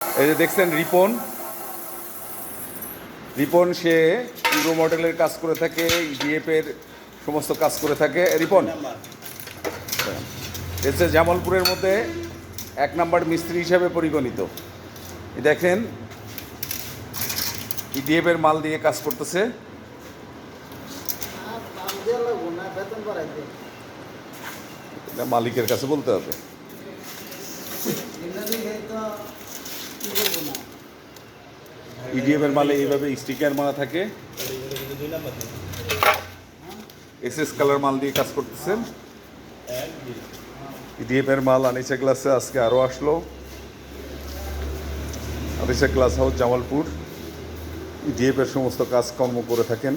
এই যে দেখছেন রিপন, রিপন সে ইউরো মডেলের কাজ করে থাকে, ইডিএফ এর সমস্ত কাজ করে থাকে। রিপন এসে জামালপুরের মধ্যে 1 নাম্বার মিস্ত্রি হিসাবে পরিগণিত। এই দেখেন ইডিএফ এর মাল দিয়ে কাজ করতেছে। এটা মালিকের কাছে বলতে হবে। ইডিএফ এর মালে এইভাবে স্টিকার মারা থাকে। এসএস কালার মাল দিয়ে কাজ করতেছেন। ইডিএফ এর মাল আনিসা গ্লাসে আজকে আরও আসলো। Anisa glass house Jamalpur EDF এর সমস্ত কাজকর্ম করে থাকেন।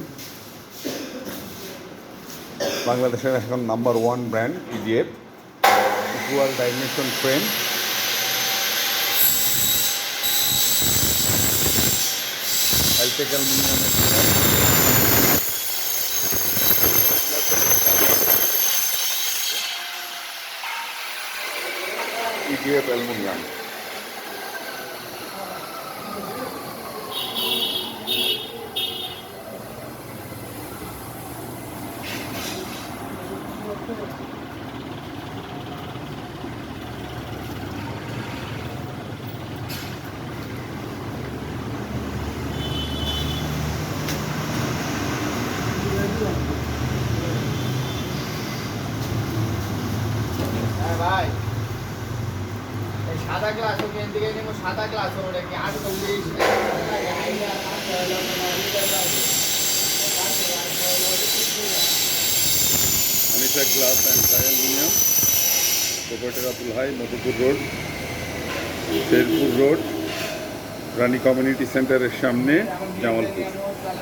বাংলাদেশের এখন number 1 brand EDF. Equal dimension frame, hi tech অ্যালুমিনিয়ামের ইডিএফ অ্যালুমিনিয়াম। ভাই এই সাদা গ্লাস ওখান থেকে নেব, সাদা গ্লাস ওটা কি 48 Anisa glass and aluminium, proprietor Abdul Hai, Madhupur road, Sherpur road, Rani community সেন্টারের সামনে, জামালপুর।